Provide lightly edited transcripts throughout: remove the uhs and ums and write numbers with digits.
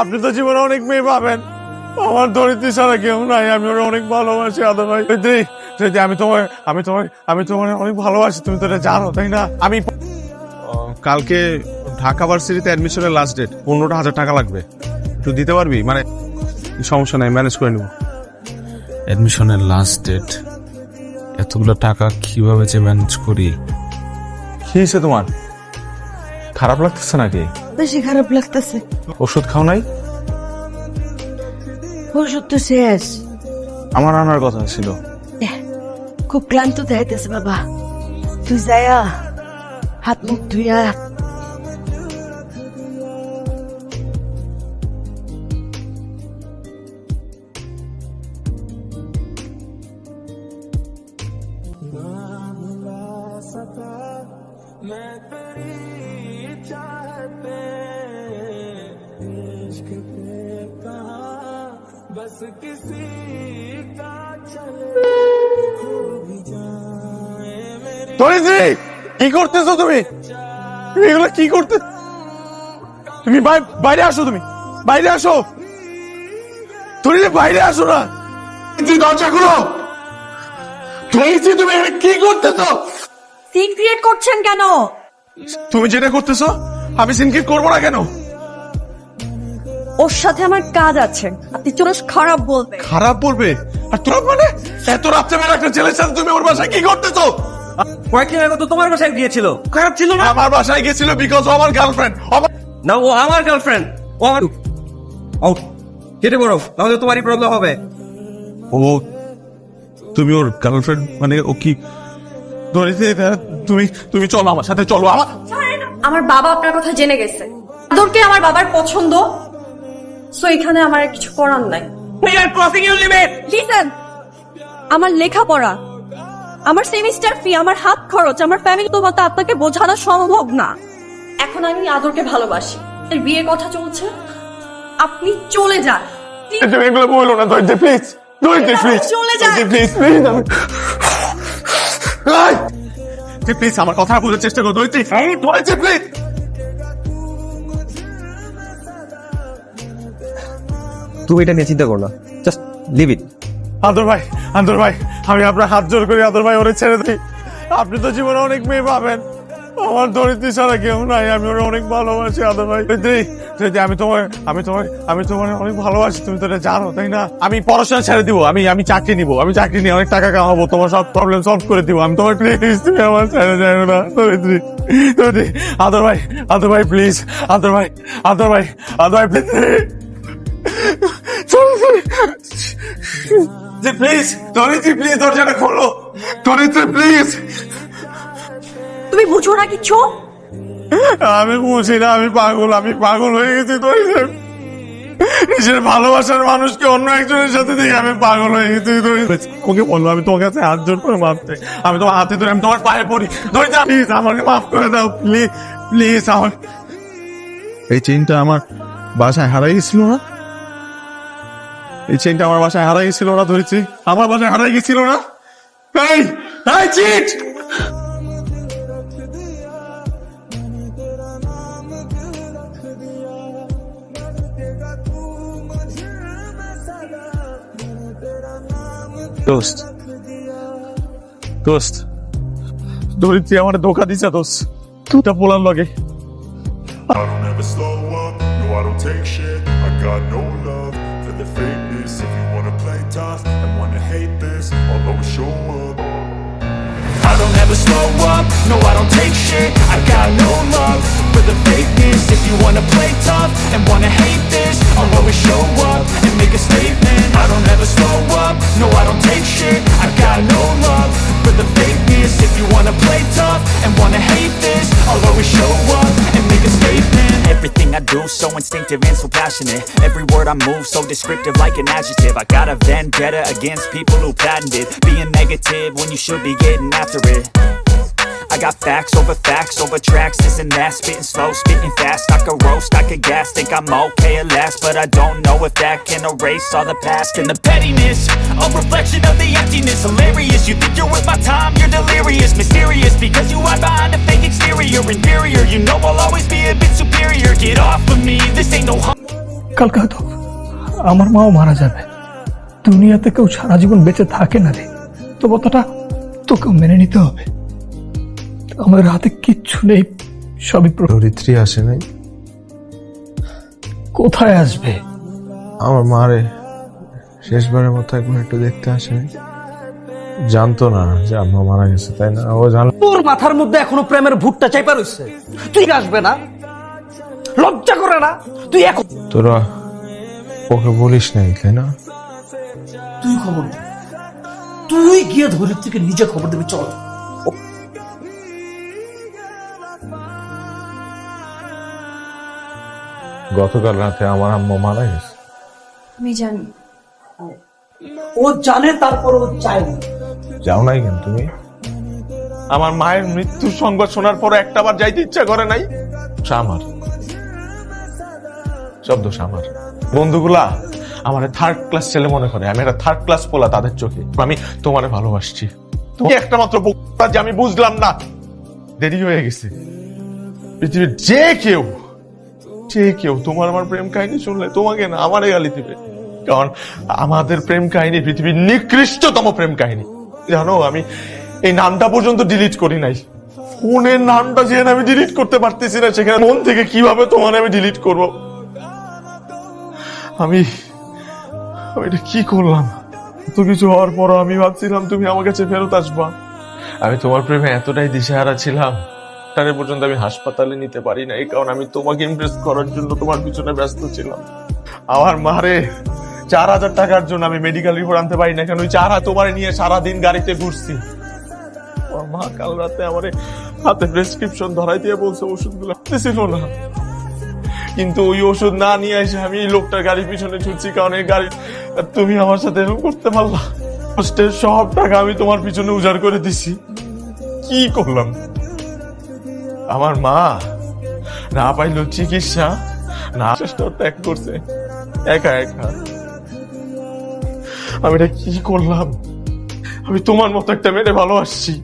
আপনি তো জীবনে অনেক মেয়ে পাবেন, আমার ধরিত্রী ছাড়া কেউ নাই, আমি ওরা অনেক ভালোবাসি। আদর ভাই যদি আমি তোমার অনেক ভালোবাসি, তুমি তো এটা জানো তাই না? আমি কালকে ঢাকা ভার্সিটিতে অ্যাডমিশনের লাস্ট ডেট, 15,000 টাকা লাগবে, একটু দিতে পারবি? মানে সমস্যা নাই, ম্যানেজ করে নেব। অ্যাডমিশনের লাস্ট ডেট, এতগুলো টাকা কিভাবে যে ম্যানেজ করি? কি হয়েছে তোমার? খারাপ লাগতেছে নাকি? বেশি খারাপ লাগতেছে। ওষুধ খাও নাই? ওষুধ তো শেষ। আমার আনার কথা ছিল। খুব ক্লান্ত দেখাইতেছে বাবা, তুই যায়া হাত মুখ ধুইয়া ধরিত্রী, কি করতেছো তুমি? এগুলো কি করতে? তুমি বাইরে আসো, তুমি বাইরে আসো। ধরিত্রী বাইরে আসো না, দরজা খুলো। ধরিত্রী তুমি এখানে কি করতেছো? সিন ক্রিয়েট করছেন কেন? তুমি যেটা করতেছো আমি সিনক্রিট করবো না কেন? ওর সাথে আমার কাজ আছে, আপনি চলে খারাপ বলবে। খারাপ বলবে? আর তোরা মানে এত রাত্রে বেলা একটা ছেলের সাথে তুমি ওর বাসায় কি করতেছো? কয়েকদিন আগে তো তোমার বাসায় গিয়েছিল, খারাপ ছিল না? আমার বাসায় গেছিল বিকজ ও আমার গার্লফ্রেন্ড। না, ও আমার গার্লফ্রেন্ড, ও আমার আউট। কেটে পড়ো, তাহলে তোমারই প্রবলেম হবে। ও তুমি ওর গার্লফ্রেন্ড মানে? ও কি ধরিত্রী, তুমি চলো আমার সাথে, চলো। আমার বাবা আপনার কথা জেনে গেছে, আদরকে আমার বাবার পছন্দ, সো এখানে আমার আর কিছু করার নাই। We are crossing your limit. Listen, আমার লেখাপড়া, আমার সেমিস্টার ফি, আমার হাত খরচ, আমার ফ্যামিলি তো মতো আপনাকে বোঝানো সম্ভব না। এখন আমি আদরকে ভালোবাসি, এর বিয়ে কথা চলছে, আপনি চলে যান। তুমি এগুলো বলো না ধরিত্রী, প্লিজ। ধরিত্রী প্লিজ, চলে যান। প্লিজ প্লিজ আমার কথা বোঝার চেষ্টা করো ধরিত্রী। ধরিত্রী প্লিজ। তুমি এটা নিয়ে চিন্তা করো না, জাস্ট লিভ ইট। আদর ভাই, আমি আপনার হাত জোর করি আদর ভাই, ওরে ছেড়ে দিই। আপনি তো জীবনে অনেক মেয়ে পাবেন, আমার ধরিত্রী ছাড়া কেউ নাই, আমি ওরা অনেক ভালোবাসি। আদর ভাই যদি আমি তোমার অনেক ভালোবাসি, তুমি তো এটা জানো তাই না? আমি পড়াশোনা ছেড়ে দিব, আমি চাকরি নিবো, আমি চাকরি নিয়ে অনেক টাকা কামাবো, তোমার সব প্রবলেম সলভ করে দিব। আমি তোমার প্লিজ, তুমি আমার ছেড়ে যাও না ধরিত্রী। আদর ভাই প্লিজ, আদর ভাই প্লিজ, প্লিজ ধরিত্রী, প্লিজ দরজাটা খোলো ধরিত্রী, প্লিজ। তুমি বুঝো না কিছু? আমি বুঝি না, আমি পাগল হয়ে গেছি ধরিত্রী। নিজের ভালোবাসার মানুষকে অন্য একজনের সাথে দেখে আমি পাগল হয়ে গেছি। ওকে বলবো আমি তোমার কাছে হাত জোর করে মাপতে, আমি তোমার হাতে ধরে আমি তোমার পায়ে পড়ি। ধরিত্রী প্লিজ আমাকে মাফ করে দাও, প্লিজ আমার। এই চেইনটা আমার বাসায় হারাই গেছিল না? এই চেইনটা আমার বাসায় হারাই গেছিল না ধরিত্রী? আমার বাসায় হারাই গেছিল না? এই চিট! দোস্ত ধরিত্রী আমার ধোকা দিছে দোস্ত, তুইটা বলার লগে। I don't ever slow up, no I don't take shit. I got no love for the fakeness. If you wanna play tough and wanna hate this, I'll always show up. I don't ever slow up, no I don't take shit. I got no love for the fakeness. If you wanna play tough and wanna hate this, I'll always show up and make a statement. I don't ever slow up, no I don't take shit. I got no love for the fakeness. If you wanna play tough and wanna hate this, I'll always show up and make a statement. Everything I do so instinctive and so passionate. Every word I move so descriptive like an adjective. I got a vendetta against people who patented being negative when you should be getting after it. I got facts over tracks, this and that. Spitting slow, spitting fast. I could roast, I could gas. Think I'm okay at last, but I don't know if that can erase all the past. And the pettiness, a reflection of the emptiness. Hilarious, you think you're worth my time, you're delirious. Mysterious, because you hide behind a fake exterior. Inferior, you know I'll always be a bit superior. Get off of me, this ain't no কালকে হয়তো আমার মাও মারা যাবে। দুনিয়াতে কেউ সারা জীবন বেঁচে থাকে না রে, তো কথাটা তোকেও মেনে নিতে হবে। আমাদের হাতে কিচ্ছু নেই, সবই ধরিত্রী আসে নাই? কোথায় আসবে? আমার মারে শেষবারের মতো একবার একটু দেখতে আসে নাই? জানতো না যে আম্মা মারা গেছে, তাই না? ও জানলো। তোর মাথার মধ্যে এখনো প্রেমের ভুট্টা চাইপা রইছে, তুই আসবে না? লজ্জা করে না? তুই এখন তোরা ওকে বলিস নাই, তাই না? তুই খবর দে, তুই গিয়ে ধরিত্রীকে নিজে খবর দিবি। চল। গতকাল রাতে আমার আম্মা মারা গেছে। আমি জানি। ও জানে, তারপর ও চায় না। যাও নাই কেন তুমি? আমার মায়ের মৃত্যুর সংবাদ শোনার পর একটাবার যাইতে ইচ্ছা করে নাই। আমার সব দোষ আমার। বন্ধুগুলা আমার থার্ড ক্লাস ছেলে মনে করে, আমি একটা থার্ড ক্লাস পোলা তাদের চোখে। আমি তোমারে ভালোবাসছি, তুমি একটা মাত্র বোকা যে আমি বুঝলাম না। দেরি হয়ে গেছে। পৃথিবীর যে কেউ তোমার আমার প্রেম কাহিনী শুনলে তোমাকে না আমারে গালি দিবে, কারণ আমাদের প্রেম কাহিনী পৃথিবীর নিকৃষ্টতম প্রেম কাহিনী। জানো, আমি এই নামটা পর্যন্ত ডিলিট করি নাই। ফোনের নামটা যেখানে আমি ডিলিট করতে পারতেছি না, সেখানে মন থেকে কিভাবে তোমার আমি ডিলিট করব? আমি এটা কি করলাম? এত কিছু হওয়ার পরও আমি ভাবছিলাম তুমি আমার কাছে ফেরত আসবা। আমি তোমার প্রেমে এতটাই দিশেহারা ছিলাম, তার পর্যন্ত আমি হাসপাতালে নিতে পারি না, এই কারণ আমি তোমাকে ইমপ্রেস করার জন্য তোমার পিছনে ব্যস্ত ছিলাম। আমার মারে 4,000 টাকার জন্য আমি মেডিকেল রিপোর্ট আনতে পারি না, কেন ওই তোমার নিয়ে সারাদিন গাড়িতে ঘুরছি। আমার মা কাল রাতে আমার হাতে প্রেসক্রিপশন ধরাই দিয়ে বলছে ওষুধগুলো ছিল না, কিন্তু ওই ওষুধ না নিয়ে এসে আমি এই লোকটার গাড়ির পিছনে ছুটছি, কারণ এই গাড়ি তুমি আমার সাথে এরকম করতে পারলা। কষ্টের সব টাকা আমি তোমার পিছনে উজাড় করে দিছি। কি করলাম? আমার মা না পাইল চিকিৎসা, না চেষ্টা ত্যাগ করছে একা একা। আমি এটা কি করলাম? আমি তোমার মতো একটা মেয়েরে ভালোবাসছি।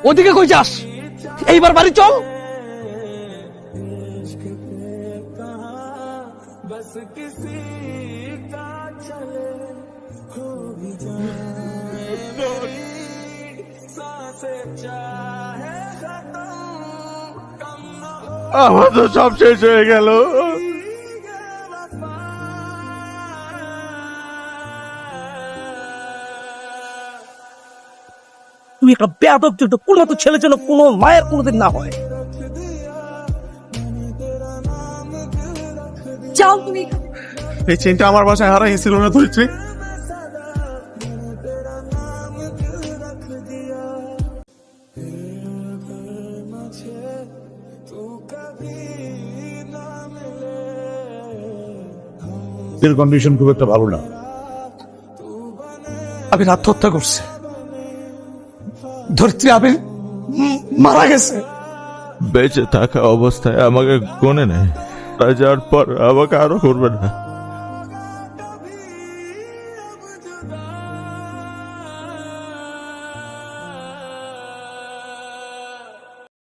ওদিকে কই যাস? এইবার বাড়ি চল। আমার তো সব শেষ হয়ে গেল। তুই একটা বেয়াদব, তুই একটা কোনো তো ছেলে যেন কোনো মায়ের কোনোদিন না হয়। যাও তুমি। এই চেনটা আমার বাসায় হারাইছিল না ধরিত্রী? এর কন্ডিশন খুব একটা ভালো না। আবির আত্মহত্যা করছে। ধরিত্রী আবির মারা গেছে। বেঁচে থাকা অবস্থায় আমাকে গনে নেয়, যাওয়ার পর আমাকে আরো করবে না।